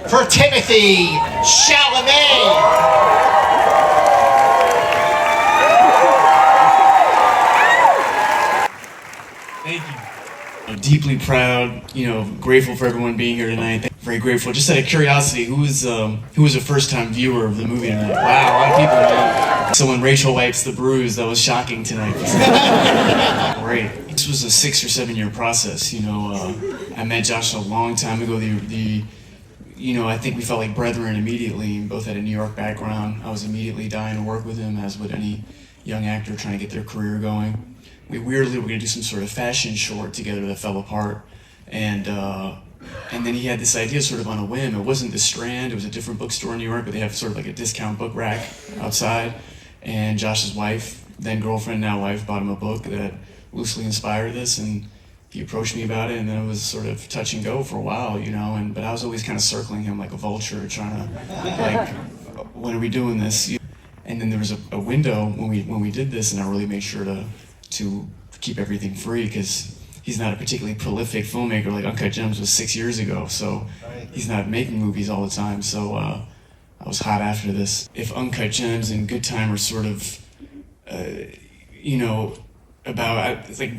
for Timothée Chalamet. Thank you. I'm deeply proud, grateful for everyone being here tonight. Very grateful. Just out of curiosity, who was a first-time viewer of the movie tonight? Wow, a lot of people, man. So when Rachel wipes the bruise, that was shocking tonight. Great. This was a 6 or 7 year process. I met Josh a long time ago. I think we felt like brethren immediately. Both had a New York background. I was immediately dying to work with him, as would any young actor trying to get their career going. We weirdly were going to do some sort of fashion short together that fell apart, and then he had this idea sort of on a whim. It wasn't the Strand, it was a different bookstore in New York, but they have sort of like a discount book rack outside, and Josh's wife, then girlfriend, now wife, bought him a book that loosely inspired this, and he approached me about it, and then it was sort of touch and go for a while, but I was always kind of circling him like a vulture, trying to, when are we doing this? And then there was a window when we did this, and I really made sure to keep everything free, because he's not a particularly prolific filmmaker. Like Uncut Gems was 6 years ago, so he's not making movies all the time. So I was hot after this. If Uncut Gems and Good Time are sort of, it's like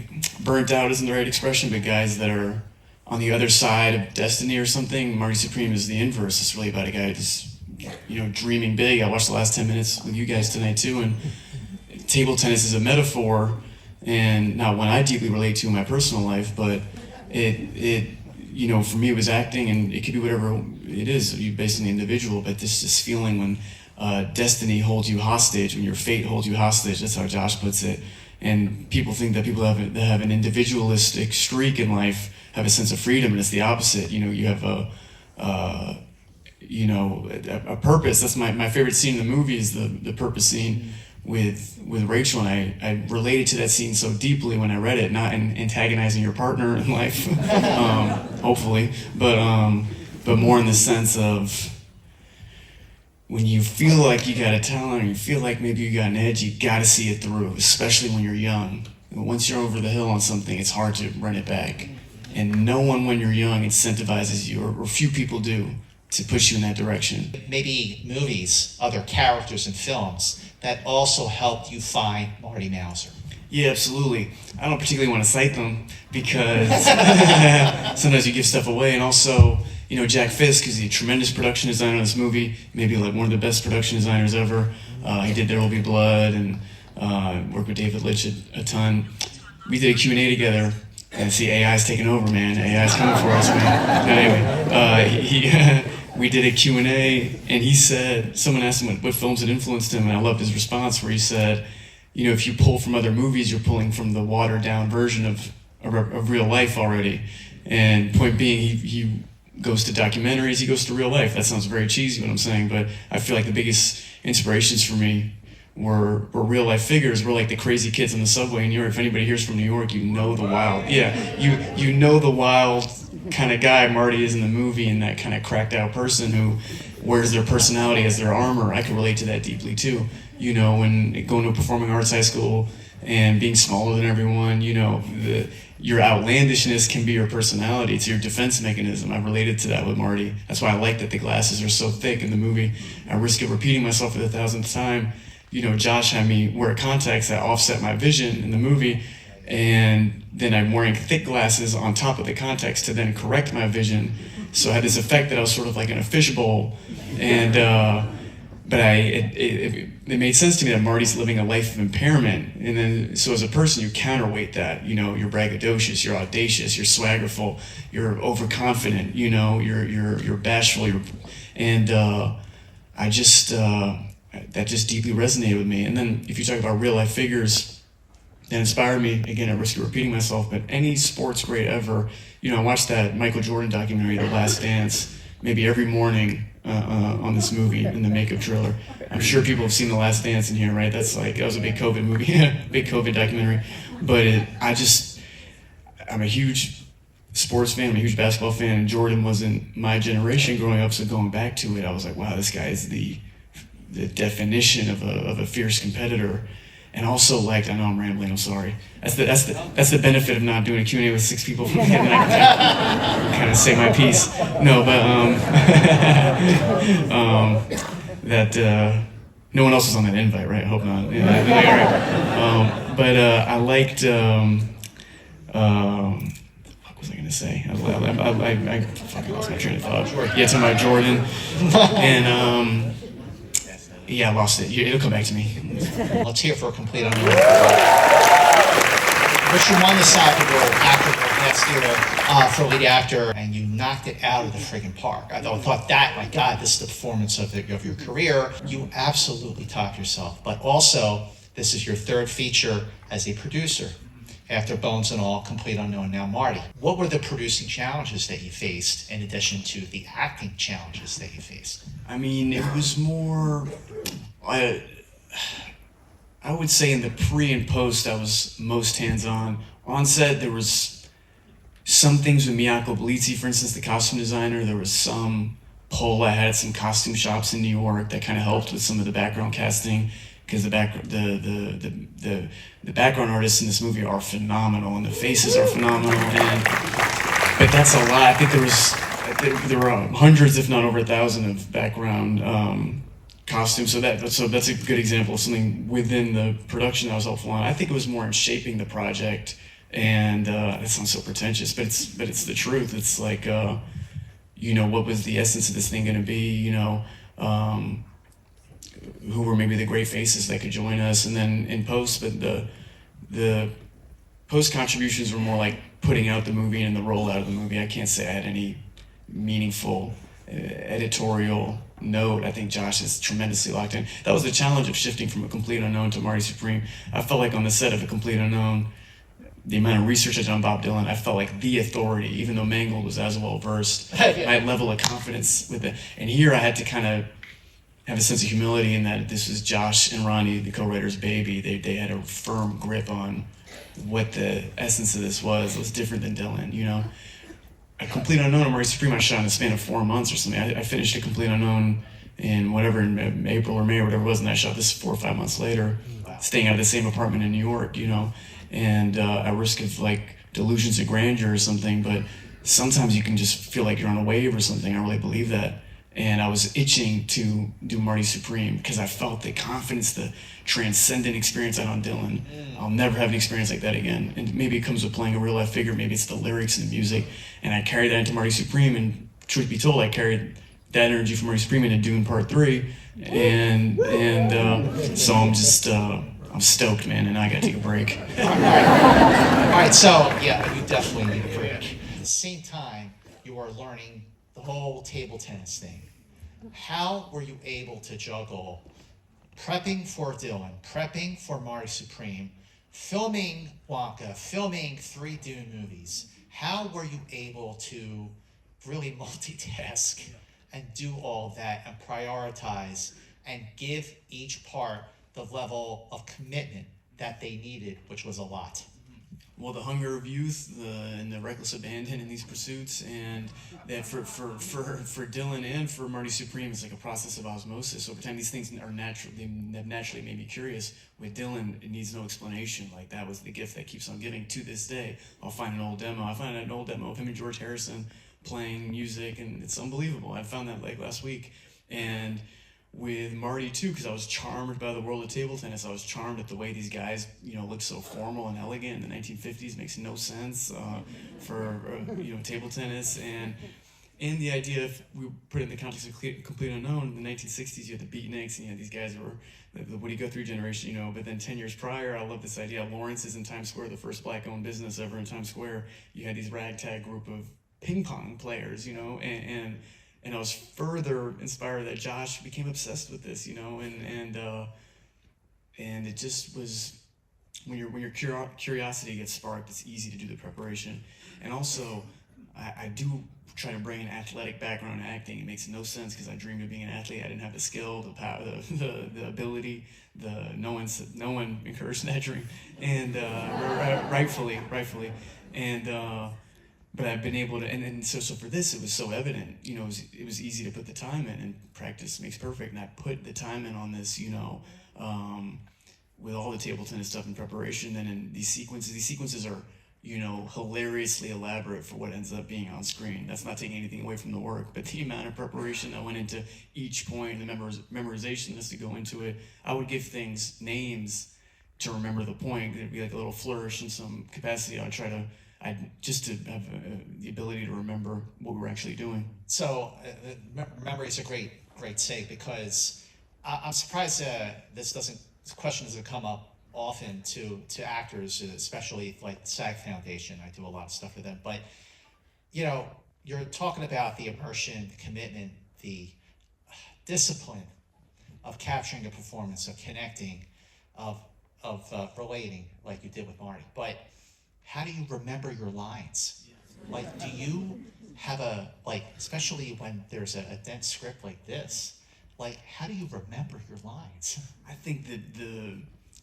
burnt out isn't the right expression, but guys that are on the other side of destiny or something, Marty Supreme is the inverse. It's really about a guy who's, dreaming big. I watched the last 10 minutes with you guys tonight too, and table tennis is a metaphor, and not one I deeply relate to in my personal life, but it for me it was acting, and it could be whatever it is, based on the individual, but this feeling when destiny holds you hostage, when your fate holds you hostage, that's how Josh puts it. And people think that people that have an individualistic streak in life have a sense of freedom, and it's the opposite. You have a purpose. That's my favorite scene in the movie, is the purpose scene with Rachel, and I related to that scene so deeply when I read it, not in antagonizing your partner in life, hopefully, but more in the sense of when you feel like you got a talent, or you feel like maybe you got an edge, you got to see it through, especially when you're young. Once you're over the hill on something, it's hard to run it back, and no one when you're young incentivizes you, or few people do, to push you in that direction. Maybe movies, other characters in films that also helped you find Marty Mauser. Yeah, absolutely. I don't particularly want to cite them, because sometimes you give stuff away, and also, Jack Fisk is a tremendous production designer on this movie, maybe like one of the best production designers ever. He did There Will Be Blood, and worked with David Litch a ton. We did a Q&A together, and see, AI's taking over, man. AI's coming for us, man. But anyway, we did a Q&A, and he said, someone asked him what films had influenced him, and I loved his response, where he said, if you pull from other movies, you're pulling from the watered-down version of real life already. And point being, he goes to documentaries, he goes to real life. That sounds very cheesy, what I'm saying, but I feel like the biggest inspirations for me were real life figures. We're like the crazy kids on the subway in New York. If anybody here's from New York, the wild, the wild kind of guy Marty is in the movie, and that kind of cracked out person who wears their personality as their armor. I can relate to that deeply too. When going to a performing arts high school and being smaller than everyone, your outlandishness can be your personality. It's your defense mechanism. I related to that with Marty. That's why I like that the glasses are so thick in the movie. At risk of repeating myself for the 1000th time, Josh had me wear contacts that offset my vision in the movie, and then I'm wearing thick glasses on top of the contacts to then correct my vision. So I had this effect that I was sort of like in a fishbowl, and but it made sense to me that Marty's living a life of impairment, and then so as a person you counterweight that. You're braggadocious, you're audacious, you're swaggerful, you're overconfident, you're bashful, and I just that just deeply resonated with me. And then if you talk about real life figures that inspired me, again, at risk of repeating myself, but any sports great ever, I watched that Michael Jordan documentary, The Last Dance, maybe every morning on this movie in the makeup trailer. I'm sure people have seen The Last Dance in here, right? That was a big COVID movie, big COVID documentary. But I'm a huge sports fan, I'm a huge basketball fan, and Jordan wasn't my generation growing up, so going back to it, I was like, wow, this guy is the definition of a fierce competitor. And also, I know I'm rambling, I'm sorry. That's the benefit of not doing a Q&A with 6 people from the gonna say my piece. No, but no one else was on that invite, right? I hope not. Yeah, but I liked. What was I gonna say? I fucking lost my train of thought. Yeah, to my Jordan, and yeah, I lost it. It'll come back to me. Let's hear for a complete unknown. But you won the Safdie actor last year for lead actor, and you knocked it out of the friggin' park. I thought that, my God, this is the performance of your career. You absolutely topped yourself. But also, this is your third feature as a producer. After Bones and All, Complete Unknown, now Marty. What were the producing challenges that you faced in addition to the acting challenges that you faced? I mean, it was more, I would say in the pre and post, I was most hands-on. On set, there was some things with Miyako Belizzi, for instance, the costume designer. There was some pull I had at some costume shops in New York that kind of helped with some of the background casting, because the background artists in this movie are phenomenal, and the faces are phenomenal. But that's a lot. I think there were hundreds, if not over 1,000, of background costumes. So that's a good example of something within the production that was helpful on. I think it was more in shaping the project, and it sounds so pretentious, but it's the truth. It's like, what was the essence of this thing going to be? Who were maybe the great faces that could join us, and then in post, but the post contributions were more like putting out the movie and the rollout of the movie. I can't say I had any meaningful editorial note. I think Josh is tremendously locked in. That was the challenge of shifting from A Complete Unknown to Marty Supreme. I felt like on the set of A Complete Unknown, the amount of research I did on Bob Dylan, I felt like the authority, even though Mangold was as well versed. My level of confidence with it. And here I had to kind of have a sense of humility in that this was Josh and Ronnie, the co-writers' baby. They had a firm grip on what the essence of this was. It was different than Dylan, A Complete Unknown and Marty Supreme I shot in the span of 4 months or something. I finished A Complete Unknown in April or May or whatever it was, and I shot this 4 or 5 months later, staying out of the same apartment in New York, and at risk of like delusions of grandeur or something, but sometimes you can just feel like you're on a wave or something. I really believe that. And I was itching to do Marty Supreme because I felt the confidence, the transcendent experience I had on Dylan. I'll never have an experience like that again. And maybe it comes with playing a real life figure. Maybe it's the lyrics and the music. And I carried that into Marty Supreme. And truth be told, I carried that energy from Marty Supreme into Dune Part 3. And so I'm stoked, man. And I got to take a break. All right, so yeah, you definitely need a break. At the same time, you are learning the whole table tennis thing. How were you able to juggle prepping for Dylan, prepping for Marty Supreme, filming Wonka, filming 3 Dune movies? How were you able to really multitask and do all that and prioritize and give each part the level of commitment that they needed, which was a lot? Well, the hunger of youth, and the reckless abandon in these pursuits, and that for Dylan and for Marty Supreme, it's like a process of osmosis. Over time, these things are natural. They have naturally made me curious. With Dylan, it needs no explanation. Like, that was the gift that keeps on giving to this day. I'll find an old demo. I find an old demo of him and George Harrison playing music, and it's unbelievable. I found that like last week, and with Marty too, because I was charmed by the world of table tennis. I was charmed at the way these guys, looked so formal and elegant in the 1950s. Makes no sense for table tennis, and the idea of, we put it in the context of Complete Unknown. In the 1960s, you had the beatniks, and you had these guys who were the Woody Guthrie generation, But then 10 years prior, I love this idea. Lawrence is in Times Square, the first black-owned business ever in Times Square. You had these ragtag group of ping pong players, and I was further inspired that Josh became obsessed with this, and it just was, when your curiosity gets sparked, it's easy to do the preparation. And also, I do try to bring an athletic background in acting. It makes no sense because I dreamed of being an athlete. I didn't have the skill, the power, the ability. No one encouraged that dream, and rightfully, and. But I've been able to, and so for this, it was so evident, it was easy to put the time in, and practice makes perfect, and I put the time in on this, with all the table tennis stuff in preparation, then in these sequences are hilariously elaborate for what ends up being on screen. That's not taking anything away from the work, but the amount of preparation that went into each point, the memorization that's to go into it. I would give things names to remember the point. There'd be like a little flourish in some capacity. Just to have the ability to remember what we were actually doing. So memory is a great save, because I'm surprised this question doesn't come up often to actors, especially like the SAG Foundation. I do a lot of stuff with them, but you're talking about the immersion, the commitment, the discipline of capturing a performance, of connecting, of relating like you did with Marty. But how do you remember your lines? Like, do you have especially when there's a dense script like this, like, how do you remember your lines? I think that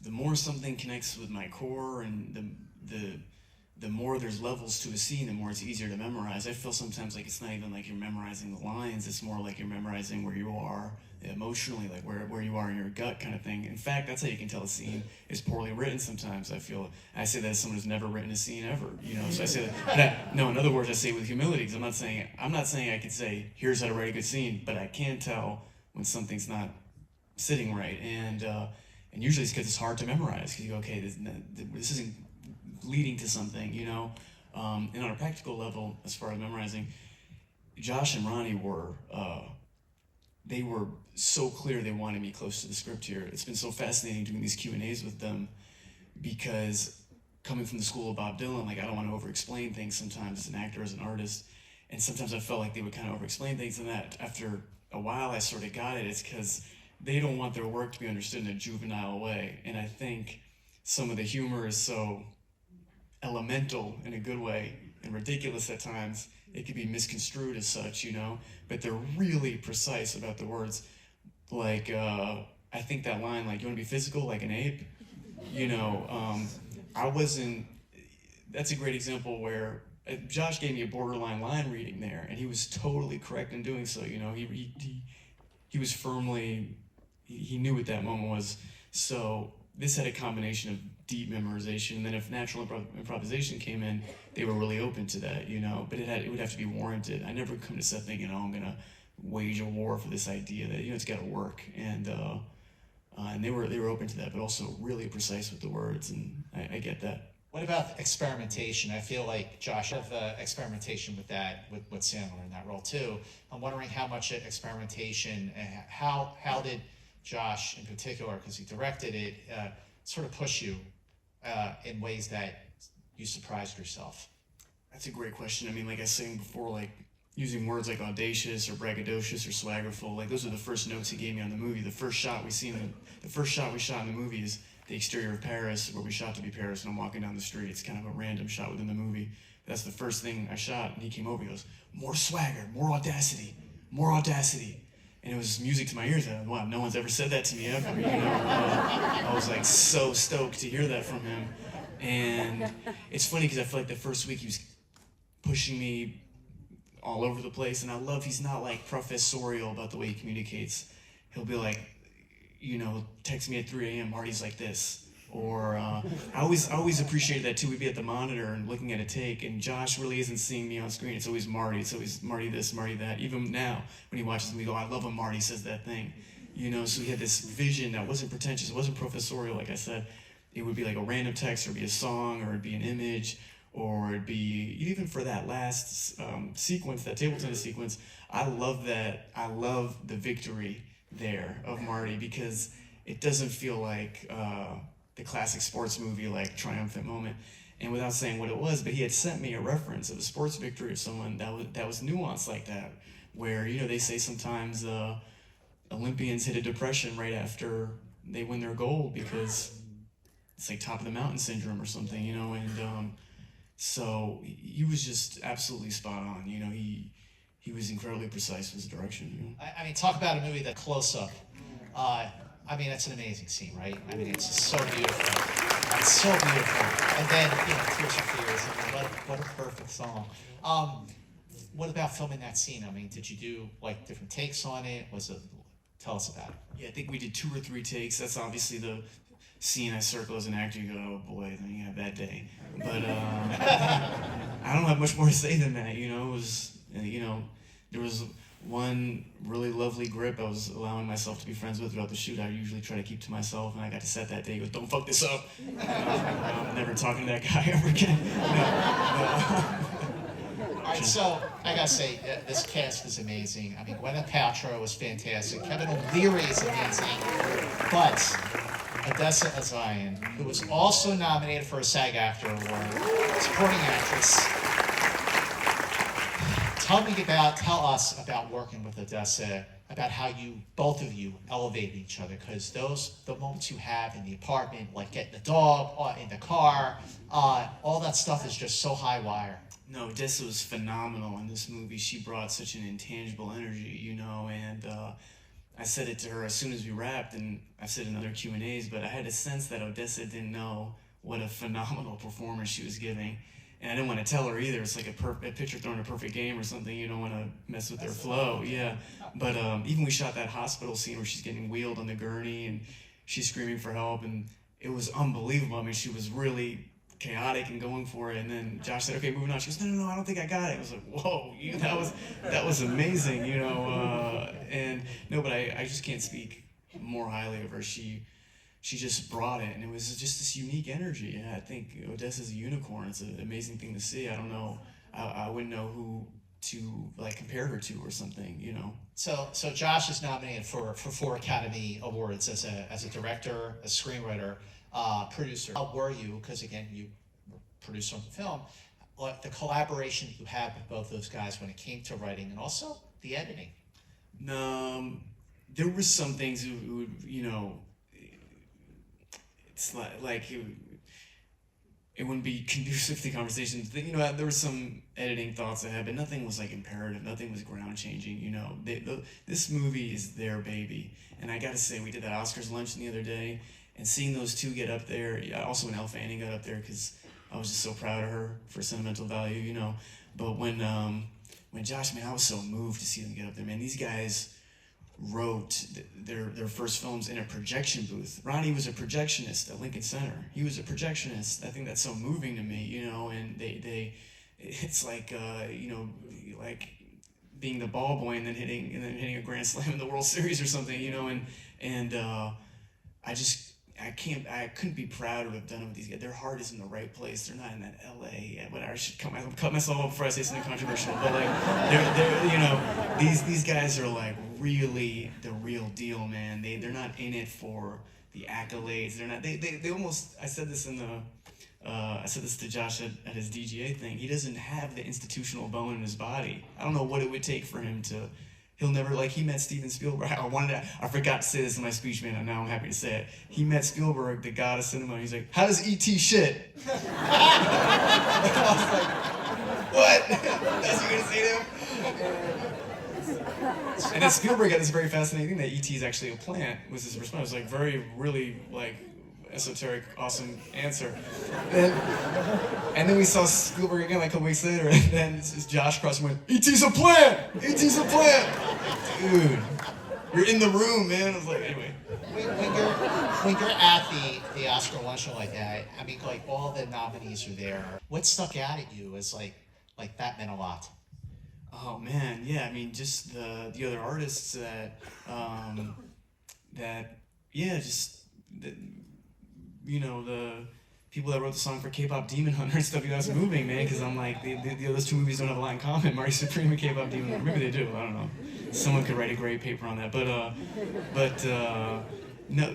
the more something connects with my core, and the more there's levels to a scene, the more it's easier to memorize. I feel sometimes like it's not even like you're memorizing the lines, it's more like you're memorizing where you are emotionally, like where you are in your gut kind of thing. In fact, that's how you can tell a scene is poorly written sometimes. I say that as someone who's never written a scene ever, so I say that, in other words, I say it with humility, because I'm not saying I could say, here's how to write a good scene, but I can tell when something's not sitting right, and usually it's because it's hard to memorize, because you go, okay, this isn't leading to something, and on a practical level, as far as memorizing, Josh and Ronnie they were so clear they wanted me close to the script here. It's been so fascinating doing these Q&As with them, because coming from the school of Bob Dylan, like, I don't want to over-explain things sometimes as an actor, as an artist, and sometimes I felt like they would kind of over-explain things, and that after a while I sort of got it. It's because they don't want their work to be understood in a juvenile way, and I think some of the humor is so elemental in a good way and ridiculous at times, it could be misconstrued as such, but they're really precise about the words. Like, I think that line, like, you want to be physical like an ape? That's a great example where Josh gave me a borderline line reading there, and he was totally correct in doing so. He was firmly, he knew what that moment was. So this had a combination of deep memorization, and then if natural improvisation came in, they were really open to that, but it would have to be warranted. I never come to set thinking, I'm gonna wage a war for this idea that, it's gotta work, and they were open to that, but also really precise with the words, and I get that. What about experimentation? I feel like Josh had experimentation with Sandler in that role too. I'm wondering how much experimentation, how did Josh in particular, because he directed it, sort of push you in ways that you surprised yourself? That's a great question. I mean, like I was saying before, like, using words like audacious or braggadocious or swaggerful, like, those are the first notes he gave me on the movie. The first shot we shot in the movie is the exterior of Paris, where we shot to be Paris, and I'm walking down the street. It's kind of a random shot within the movie. That's the first thing I shot, and he came over, he goes, more swagger, more audacity. And it was music to my ears. Wow, no one's ever said that to me ever. I was like so stoked to hear that from him. And it's funny because I feel like the first week he was pushing me all over the place, and I love he's not like professorial about the way he communicates. He'll be like, text me at 3 a.m. Marty's like this. Or I always appreciated that too. We'd be at the monitor and looking at a take, and Josh really isn't seeing me on screen. It's always Marty. It's always Marty this, Marty that. Even now, when he watches me, go, I love when Marty says that thing. So he had this vision that wasn't pretentious. It wasn't professorial, like I said. It would be like a random text, or it'd be a song, or it'd be an image, or it'd be, even for that last sequence, that table tennis sequence, I love that. I love the victory there of Marty, because it doesn't feel like the classic sports movie, like triumphant moment. And without saying what it was, but he had sent me a reference of a sports victory of someone that was nuanced like that, where, they say sometimes Olympians hit a depression right after they win their gold, because it's like top of the mountain syndrome or something, and so he was just absolutely spot on. He was incredibly precise with his direction. I mean, talk about a movie that close-up. I mean, that's an amazing scene, right? I mean, it's just so beautiful. It's so beautiful. And then, Tears for Fears. I mean, what a perfect song. What about filming that scene? I mean, did you do, like, different takes on it? Tell us about it. Yeah, I think we did 2 or 3 takes. That's obviously scene I circle as an actor, you go, oh boy, then you have that day. But I don't have much more to say than that. You know, it was, you know, there was one really lovely grip I was allowing myself to be friends with throughout the shoot. I usually try to keep to myself, and I got to set that day. He goes, don't fuck this up. I'm never talking to that guy ever again. All right, so I gotta say, this cast is amazing. I mean, Gwyneth Paltrow is fantastic. Kevin O'Leary is amazing. But Odessa A'zion, who was also nominated for a SAG-AFTRA Award, supporting actress. Tell us about working with Odessa, about how both of you elevate each other, because the moments you have in the apartment, like getting the dog, or in the car, all that stuff is just so high wire. No, Odessa was phenomenal in this movie. She brought such an intangible energy, you know, and I said it to her as soon as we wrapped, and I've said in other Q&As, but I had a sense that Odessa didn't know what a phenomenal performance she was giving. And I didn't want to tell her either. It's like a pitcher throwing a perfect game or something. You don't want to mess with their flow. Yeah. But even we shot that hospital scene where she's getting wheeled on the gurney and she's screaming for help, and it was unbelievable. I mean, she was really chaotic and going for it. And then Josh said, okay, moving on. She goes, no, I don't think I got it. I was like, whoa, that was amazing, you know. And no, but I just can't speak more highly of her. She just brought it, and it was just this unique energy. And I think Odessa's a unicorn. It's an amazing thing to see. I don't know, I wouldn't know who to like compare her to or something, you know. So Josh is nominated for 4 Academy Awards as a director, a screenwriter, producer. How were you? Because again, you produced some film. Like the collaboration that you had with both those guys when it came to writing and also the editing. There were some things you know. It's like it wouldn't be conducive to conversations. You know, there were some editing thoughts I had, but nothing was like imperative. Nothing was ground changing. You know, this movie is their baby, and I gotta say, we did that Oscars luncheon the other day, and seeing those two get up there. Also, when Elle Fanning got up there, because I was just so proud of her for sentimental value. You know, but when Josh, man, I was so moved to see them get up there. Man, these guys wrote their first films in a projection booth. Ronnie was a projectionist at Lincoln Center. He was a projectionist. I think that's so moving to me, you know, and it's like, you know, like being the ball boy and then hitting a grand slam in the World Series or something, you know, and I couldn't be prouder to have done it with these guys. Their heart is in the right place. They're not in that LA. But I should cut myself off before I say something controversial. But like, they're you know, these guys are like really the real deal, man. They're not in it for the accolades. They're not. They almost. I said this to Josh at his DGA thing. He doesn't have the institutional bone in his body. I don't know what it would take for him to. He'll never, like, he met Steven Spielberg. I forgot to say this in my speech, man, and now I'm happy to say it. He met Spielberg, the god of cinema, and he's like, how does E.T. shit? I was like, what? That's what you're going to say to him? And then Spielberg had this very fascinating thing that E.T. is actually a plant, was his response. It was like really, like, esoteric, awesome answer. And then we saw Spielberg again like a couple weeks later, and then it's Josh Cross went, E.T.'s a plant! E.T.'s a plant! Dude, you're in the room, man. I was like, anyway. When you're at the Oscar luncheon like that, I mean, like all the nominees are there. What stuck out at you as like that meant a lot? Oh man, yeah. I mean, just the other artists you know, the people that wrote the song for K-Pop Demon Hunter and stuff. That's moving, man, because I'm like, those two movies don't have a lot in common. Marty Supreme and K-Pop Demon Hunter. Maybe they do. I don't know. Someone could write a great paper on that. But no,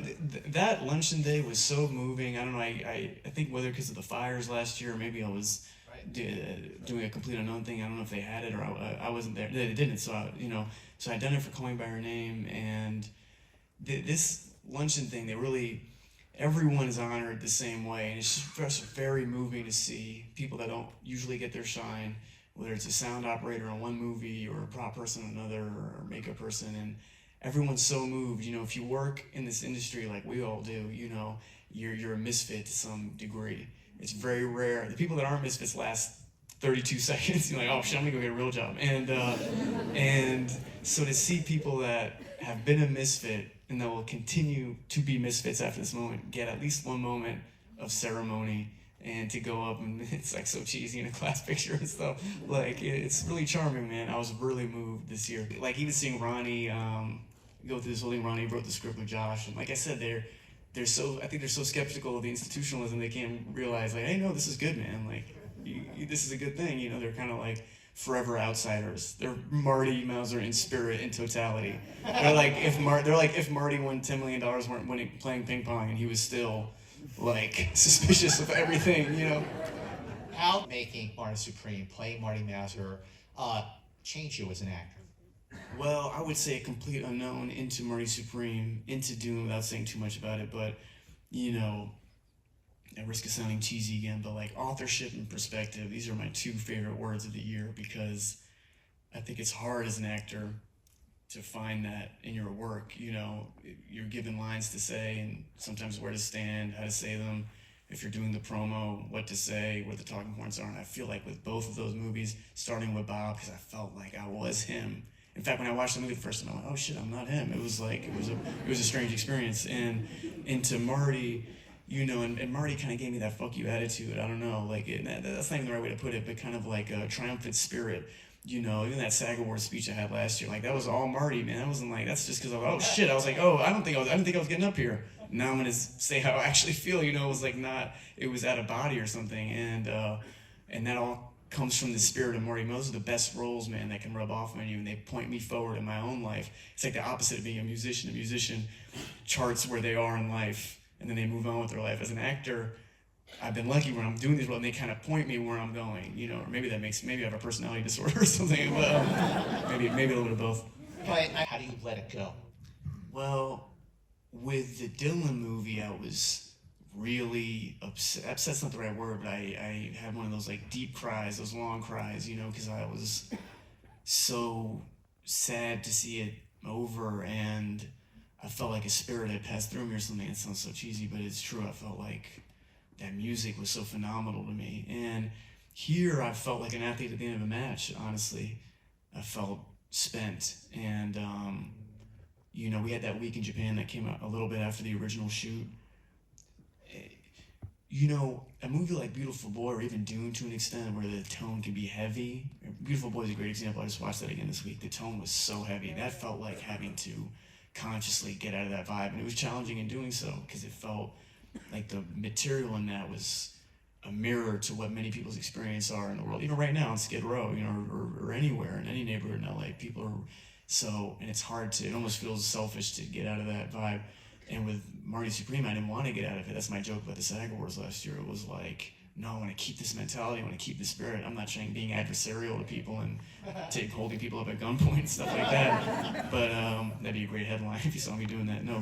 that luncheon day was so moving. I don't know. I think whether because of the fires last year, or maybe I was doing a complete unknown thing. I don't know if they had it or I wasn't there. They didn't. So I'd done it for Calling by Her Name, and this luncheon thing, everyone is honored the same way, and it's just very moving to see people that don't usually get their shine, whether it's a sound operator on one movie or a prop person on another or a makeup person, and everyone's so moved. You know, if you work in this industry like we all do, you know, you're a misfit to some degree. It's very rare. The people that aren't misfits last 32 seconds. You're like, oh shit, I'm gonna go get a real job. And so to see people that have been a misfit and that will continue to be misfits after this moment get at least one moment of ceremony and to go up and it's like so cheesy in a class picture and stuff. Like it's really charming, man. I was really moved this year. Like even seeing Ronnie go through this whole thing. Ronnie wrote the script with Josh, and like I said, I think they're so skeptical of the institutionalism they can't realize like, hey, no, this is good, man. Like this is a good thing. You know, they're kind of like forever outsiders. They're Marty Mauser in spirit in totality. They're like if Marty won $10 million playing ping pong and he was still like suspicious of everything, you know. How making Marty Supreme, playing Marty Mauser, change you as an actor? Well, I would say a complete unknown into Marty Supreme, into Dune without saying too much about it, but, you know, at risk of sounding cheesy again, but like authorship and perspective, these are my two favorite words of the year because I think it's hard as an actor to find that in your work. You know, you're given lines to say and sometimes where to stand, how to say them, if you're doing the promo, what to say, what the talking points are. And I feel like with both of those movies, starting with Bob, because I felt like I was him. In fact, when I watched the movie the first time, I went, oh shit, I'm not him. It was like, it was a strange experience. And into Marty, you know, and Marty kind of gave me that fuck you attitude. I don't know, like, that's not even the right way to put it, but kind of like a triumphant spirit. You know, even that SAG Awards speech I had last year, like that was all Marty, man. I wasn't like, that's just because I was, oh shit. I was like, oh, I didn't think I was getting up here. Now I'm gonna say how I actually feel. You know, it was like it was out of body or something, and that all comes from the spirit of Marty. Those are the best roles, man, that can rub off on you, and they point me forward in my own life. It's like the opposite of being a musician. A musician charts where they are in life, and then they move on with their life. As an actor, I've been lucky when I'm doing these roles, and they kind of point me where I'm going, you know, or maybe I have a personality disorder or something, but maybe a little bit of both. But how do you let it go? Well, with the Dylan movie, I was really upset. Upset's not the right word, but I had one of those like deep cries, those long cries, you know, because I was so sad to see it over, and I felt like a spirit had passed through me or something. It sounds so cheesy, but it's true. I felt like that music was so phenomenal to me. And here I felt like an athlete at the end of a match, honestly. I felt spent. And, you know, we had that week in Japan that came out a little bit after the original shoot. You know, a movie like Beautiful Boy, or even Dune to an extent, where the tone can be heavy. Beautiful Boy is a great example. I just watched that again this week. The tone was so heavy. That felt like having to consciously get out of that vibe. And it was challenging in doing so, because it felt like the material in that was a mirror to what many people's experience are in the world. Even right now in Skid Row, you know, or anywhere, in any neighborhood in LA, people are so, and it's hard to, it almost feels selfish to get out of that vibe. And with Marty Supreme, I didn't want to get out of it. That's my joke about the SAG Awards last year. It was like, no, I want to keep this mentality. I want to keep the spirit. I'm not trying being adversarial to people and holding people up at gunpoint and stuff like that. But that'd be a great headline if you saw me doing that. No,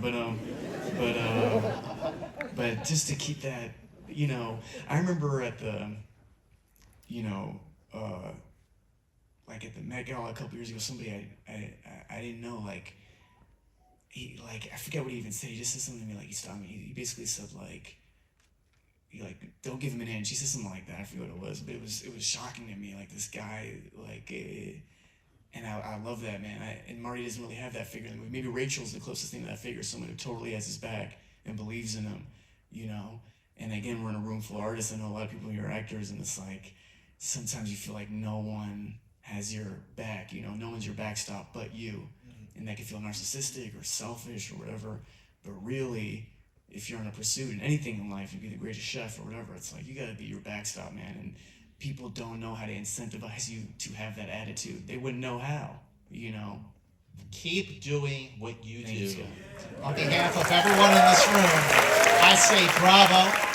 but just to keep that, you know, I remember at the, you know, like at the Met Gala a couple years ago, somebody I didn't know, like, I forget what he even said. He just said something to me, like, he stopped me. He basically said, like, don't give him an inch. He said something like that. I forget what it was, but it was shocking to me. Like, this guy, like, and I love that, man. And Marty doesn't really have that figure in the movie. Maybe Rachel's the closest thing to that figure, someone who totally has his back and believes in him, you know. And again, we're in a room full of artists. I know a lot of people who are actors, and it's like, sometimes you feel like no one has your back, you know, no one's your backstop but you. And that can feel narcissistic or selfish or whatever, but really, if you're in a pursuit in anything in life, you be the greatest chef or whatever, it's like, you gotta be your backstop, man. And people don't know how to incentivize you to have that attitude. They wouldn't know how, you know. Keep doing what you Thank do. you. On behalf of everyone in this room, I say bravo.